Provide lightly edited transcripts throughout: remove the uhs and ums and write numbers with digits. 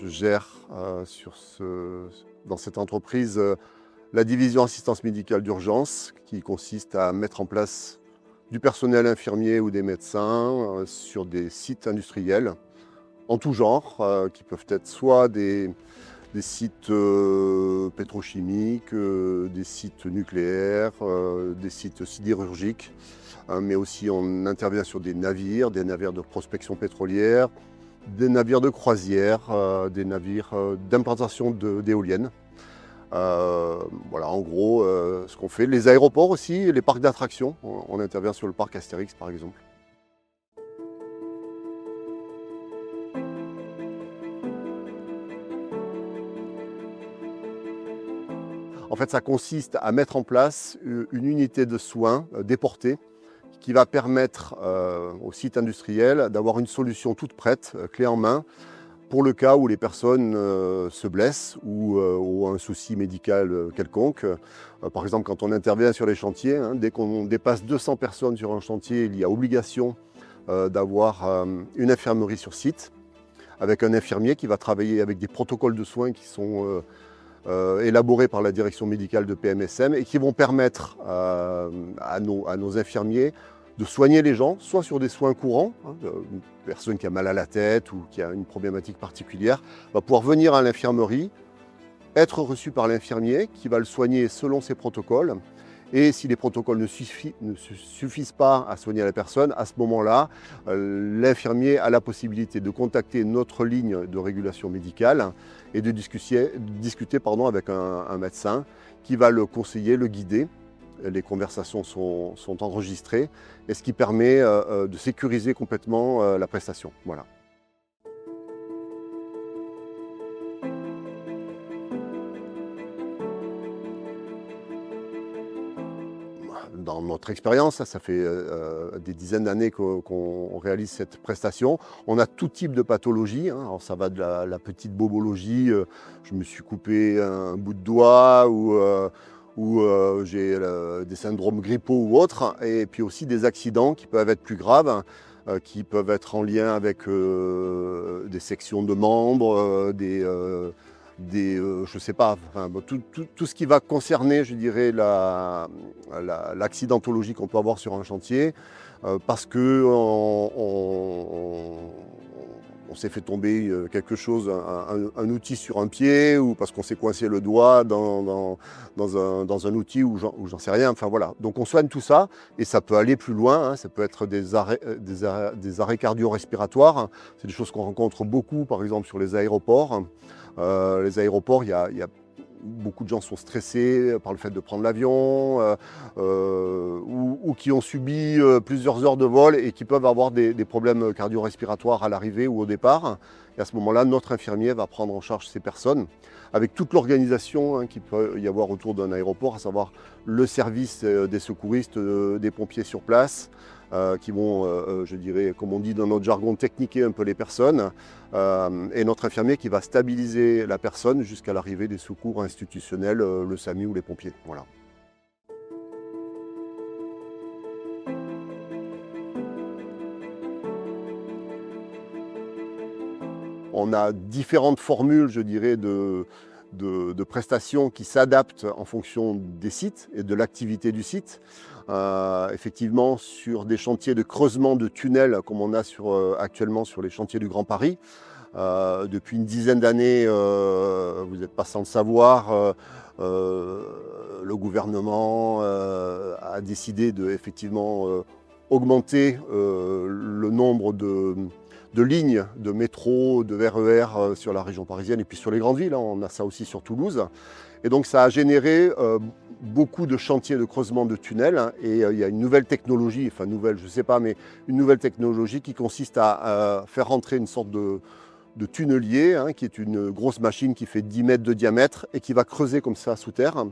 je gère dans cette entreprise la division assistance médicale d'urgence qui consiste à mettre en place du personnel infirmier ou des médecins sur des sites industriels en tout genre, qui peuvent être soit des sites pétrochimiques, des sites nucléaires, des sites sidérurgiques, mais aussi on intervient sur des navires de prospection pétrolière, des navires de croisière, des navires d'implantation d'éoliennes. Voilà, en gros, ce qu'on fait. Les aéroports aussi, les parcs d'attractions. On intervient sur le parc Astérix, par exemple. En fait, ça consiste à mettre en place une unité de soins déportée qui va permettre au site industriel d'avoir une solution toute prête, clé en main, pour le cas où les personnes se blessent ou ont un souci médical quelconque. Par exemple, quand on intervient sur les chantiers, dès qu'on dépasse 200 personnes sur un chantier, il y a obligation d'avoir une infirmerie sur site, avec un infirmier qui va travailler avec des protocoles de soins qui sont élaborés par la direction médicale de PMSM et qui vont permettre à nos infirmiers de soigner les gens, soit sur des soins courants, une personne qui a mal à la tête ou qui a une problématique particulière, va pouvoir venir à l'infirmerie, être reçu par l'infirmier qui va le soigner selon ses protocoles. Et si les protocoles ne suffisent pas à soigner la personne, à ce moment-là, l'infirmier a la possibilité de contacter notre ligne de régulation médicale et de discuter avec un médecin qui va le conseiller, le guider. Les conversations sont enregistrées, et ce qui permet de sécuriser complètement la prestation. Voilà. Dans notre expérience, ça fait des dizaines d'années qu'on réalise cette prestation. On a tout type de pathologie. Alors ça va de la petite bobologie, je me suis coupé un bout de doigt, ou j'ai des syndromes grippaux ou autres, et puis aussi des accidents qui peuvent être plus graves, qui peuvent être en lien avec des sections de membres, je sais pas, enfin, tout ce qui va concerner, je dirais, l'accidentologie qu'on peut avoir sur un chantier, parce que on s'est fait tomber quelque chose, un outil sur un pied, ou parce qu'on s'est coincé le doigt dans un outil, ou j'en sais rien. Enfin voilà. Donc on soigne tout ça, et ça peut aller plus loin. Ça peut être des arrêts cardio-respiratoires. C'est des choses qu'on rencontre beaucoup, par exemple, sur les aéroports. Les aéroports, il y a beaucoup de gens sont stressés par le fait de prendre l'avion, ou qui ont subi plusieurs heures de vol et qui peuvent avoir des problèmes cardio-respiratoires à l'arrivée ou au départ. Et à ce moment-là, notre infirmier va prendre en charge ces personnes avec toute l'organisation qu'il peut y avoir autour d'un aéroport, à savoir le service des secouristes, des pompiers sur place, qui vont, je dirais, comme on dit dans notre jargon, techniquer un peu les personnes, et notre infirmier qui va stabiliser la personne jusqu'à l'arrivée des secours institutionnels, le SAMU ou les pompiers. Voilà. On a différentes formules, je dirais, de prestations qui s'adaptent en fonction des sites et de l'activité du site. Effectivement, sur des chantiers de creusement de tunnels, comme on a actuellement sur les chantiers du Grand Paris, depuis une dizaine d'années, vous n'êtes pas sans le savoir, le gouvernement a décidé de effectivement augmenter le nombre de lignes de métro, de RER sur la région parisienne et puis sur les grandes villes. On a ça aussi sur Toulouse. Et donc ça a généré beaucoup de chantiers de creusement de tunnels, et il y a une nouvelle technologie, enfin nouvelle, je ne sais pas, mais une nouvelle technologie qui consiste à faire rentrer une sorte de tunnelier, qui est une grosse machine qui fait 10 mètres de diamètre et qui va creuser comme ça sous terre.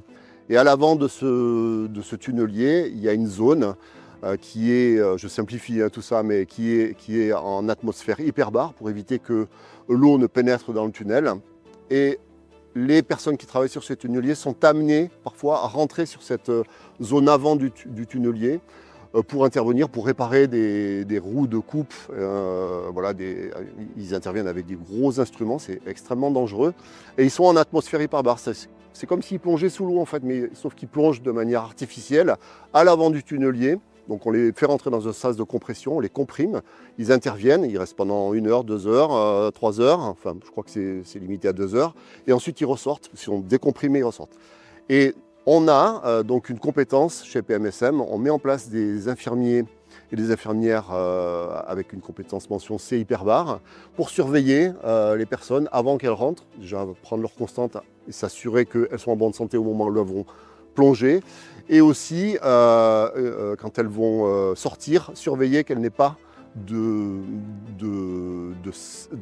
Et à l'avant de ce tunnelier, il y a une zone qui est, je simplifie tout ça, mais qui est en atmosphère hyperbare pour éviter que l'eau ne pénètre dans le tunnel. Et les personnes qui travaillent sur ce tunnelier sont amenées parfois à rentrer sur cette zone avant du tunnelier pour intervenir, pour réparer des roues de coupe. Voilà, ils interviennent avec des gros instruments, c'est extrêmement dangereux. Et ils sont en atmosphère hyperbare. C'est comme s'ils plongeaient sous l'eau en fait, mais sauf qu'ils plongent de manière artificielle à l'avant du tunnelier. Donc on les fait rentrer dans un sas de compression, on les comprime, ils interviennent, ils restent pendant 1 heure, 2 heures, 3 heures, enfin je crois que c'est limité à 2 heures, et ensuite ils ressortent, ils sont décomprimés, ils ressortent. Et on a donc une compétence chez PMSM, on met en place des infirmiers et des infirmières avec une compétence mention C hyperbare pour surveiller les personnes avant qu'elles rentrent, déjà prendre leur constante et s'assurer qu'elles sont en bonne santé au moment où elles vont plonger, et aussi quand elles vont sortir, surveiller qu'elles n'aient pas de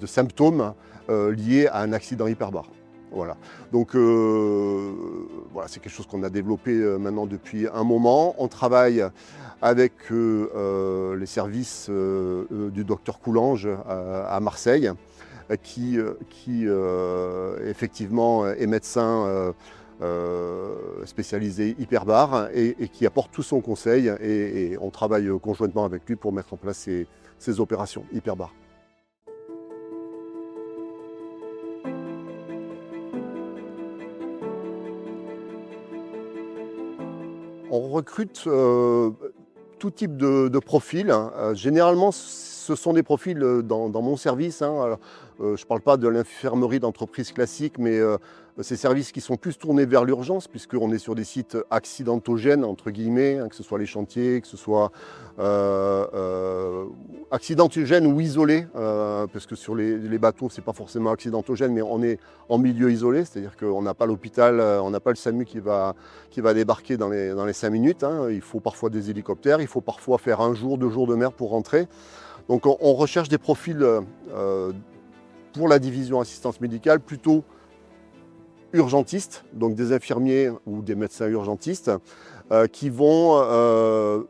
symptômes liés à un accident hyperbare. Voilà. Donc voilà, c'est quelque chose qu'on a développé maintenant depuis un moment. On travaille avec les services du docteur Coulange à Marseille, qui effectivement est médecin spécialisé hyperbare et qui apporte tout son conseil, et on travaille conjointement avec lui pour mettre en place ces opérations hyperbare. On recrute tout type de profil. Généralement, ce sont des profils dans mon service. Alors, je ne parle pas de l'infirmerie d'entreprise classique, mais ces services qui sont plus tournés vers l'urgence, puisqu'on est sur des sites accidentogènes, entre guillemets, que ce soit les chantiers, que ce soit accidentogènes ou isolés, parce que sur les bateaux, ce n'est pas forcément accidentogène, mais on est en milieu isolé, c'est-à-dire qu'on n'a pas l'hôpital, on n'a pas le SAMU qui va débarquer dans les 5 minutes. Il faut parfois des hélicoptères, il faut parfois faire 1 jour, 2 jours de mer pour rentrer. Donc on recherche des profils pour la division assistance médicale plutôt urgentistes, donc des infirmiers ou des médecins urgentistes qui vont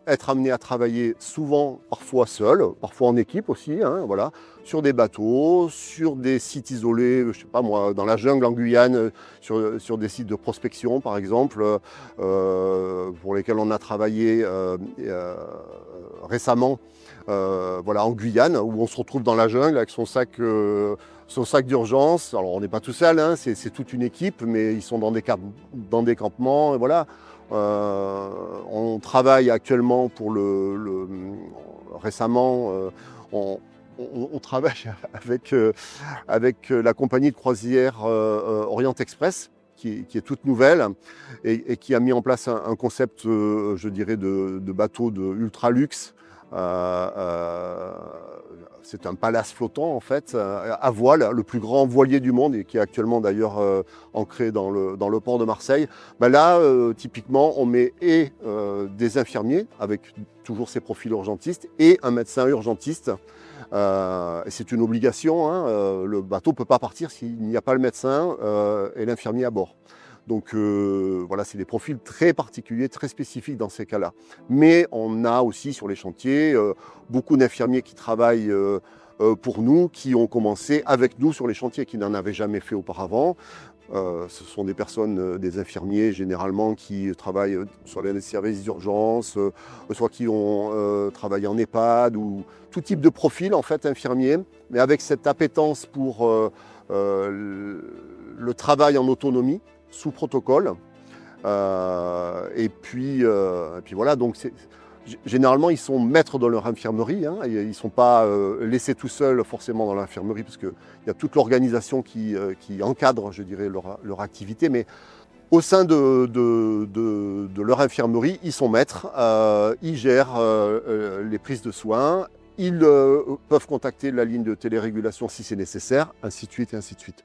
être amenés à travailler souvent, parfois seuls, parfois en équipe aussi, voilà, sur des bateaux, sur des sites isolés, je ne sais pas moi, dans la jungle en Guyane, sur des sites de prospection par exemple, pour lesquels on a travaillé récemment, voilà, en Guyane, où on se retrouve dans la jungle avec son sac d'urgence. Alors on n'est pas tout seul, c'est toute une équipe, mais ils sont dans des campements, et voilà. On travaille actuellement pour récemment, on travaille avec la compagnie de croisière Orient Express, qui est toute nouvelle et qui a mis en place un concept, je dirais, de bateau de ultra luxe. C'est un palace flottant en fait, à voile, le plus grand voilier du monde, et qui est actuellement d'ailleurs ancré dans le port de Marseille. Là, typiquement, on met des infirmiers, avec toujours ces profils urgentistes, et un médecin urgentiste. Et c'est une obligation, le bateau ne peut pas partir s'il n'y a pas le médecin et l'infirmier à bord. Donc voilà, c'est des profils très particuliers, très spécifiques dans ces cas-là. Mais on a aussi sur les chantiers beaucoup d'infirmiers qui travaillent pour nous, qui ont commencé avec nous sur les chantiers, qui n'en avaient jamais fait auparavant. Ce sont des personnes, des infirmiers généralement, qui travaillent sur les services d'urgence, soit qui ont travaillé en EHPAD, ou tout type de profil en fait infirmier, mais avec cette appétence pour le travail en autonomie, sous protocole. Et puis voilà, donc généralement ils sont maîtres dans leur infirmerie, ils ne sont pas laissés tout seuls forcément dans l'infirmerie, parce qu'il y a toute l'organisation qui encadre, je dirais, leur activité, mais au sein de leur infirmerie, ils sont maîtres, ils gèrent les prises de soins, ils peuvent contacter la ligne de télérégulation si c'est nécessaire, ainsi de suite et ainsi de suite.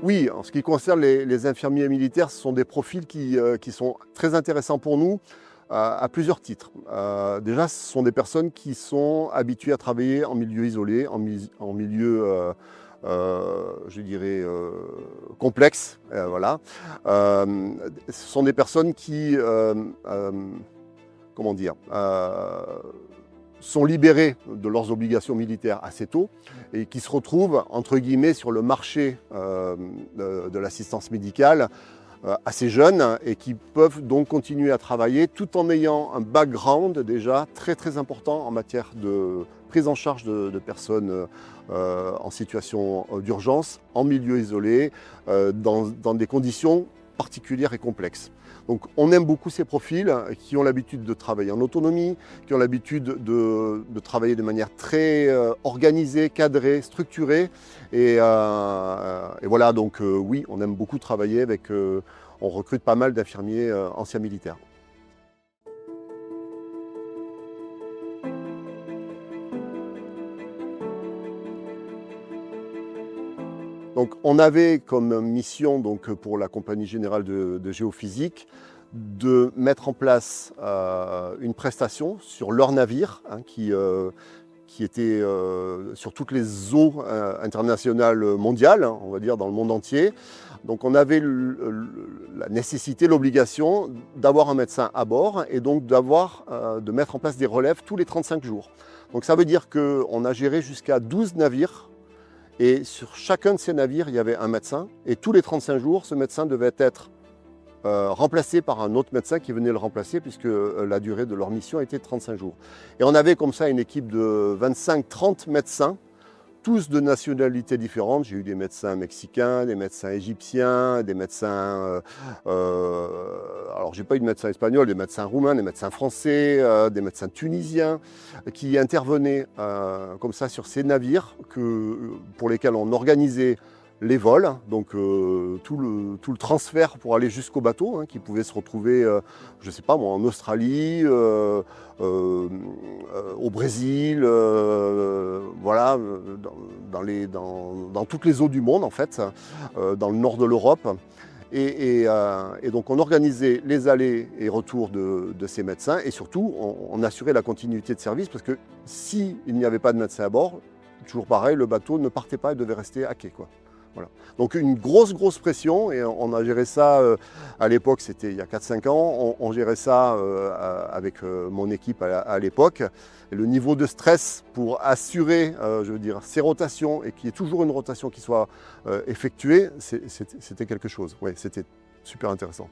Oui, en ce qui concerne les infirmiers militaires, ce sont des profils qui sont très intéressants pour nous à plusieurs titres. Déjà, ce sont des personnes qui sont habituées à travailler en milieu isolé, en milieu, je dirais, complexe. Voilà. Ce sont des personnes qui, comment dire, sont libérés de leurs obligations militaires assez tôt et qui se retrouvent, entre guillemets, sur le marché de l'assistance médicale assez jeunes et qui peuvent donc continuer à travailler tout en ayant un background déjà très important en matière de prise en charge de personnes en situation d'urgence, en milieu isolé, dans des conditions particulières et complexes. Donc on aime beaucoup ces profils qui ont l'habitude de travailler en autonomie, qui ont l'habitude de travailler de manière très organisée, cadrée, structurée. Et voilà, donc oui, on aime beaucoup travailler avec, on recrute pas mal d'infirmiers anciens militaires. Donc, on avait comme mission donc, pour la Compagnie Générale de Géophysique de mettre en place une prestation sur leur navire qui était sur toutes les eaux internationales mondiales, on va dire dans le monde entier. Donc on avait la nécessité, l'obligation d'avoir un médecin à bord et donc de mettre en place des relèves tous les 35 jours. Donc ça veut dire qu'on a géré jusqu'à 12 navires. Et sur chacun de ces navires, il y avait un médecin. Et tous les 35 jours, ce médecin devait être remplacé par un autre médecin qui venait le remplacer puisque la durée de leur mission était de 35 jours. Et on avait comme ça une équipe de 25-30 médecins, tous de nationalités différentes. J'ai eu des médecins mexicains, des médecins égyptiens, des médecins... alors j'ai pas eu de médecins espagnols, des médecins roumains, des médecins français, des médecins tunisiens qui intervenaient comme ça sur ces navires pour lesquels on organisait les vols, donc tout le transfert pour aller jusqu'au bateau, qui pouvait se retrouver, je ne sais pas moi, en Australie, au Brésil, voilà, dans toutes les eaux du monde en fait, dans le nord de l'Europe. Et donc on organisait les allers et retours de ces médecins et surtout on assurait la continuité de service parce que s'il n'y avait pas de médecin à bord, toujours pareil, le bateau ne partait pas et devait rester à quai, quoi. Voilà. Donc une grosse pression et on a géré ça à l'époque, c'était il y a 4-5 ans, on gérait ça avec mon équipe à l'époque. Et le niveau de stress pour assurer, je veux dire, ces rotations et qu'il y ait toujours une rotation qui soit effectuée, c'était quelque chose. Ouais, c'était super intéressant.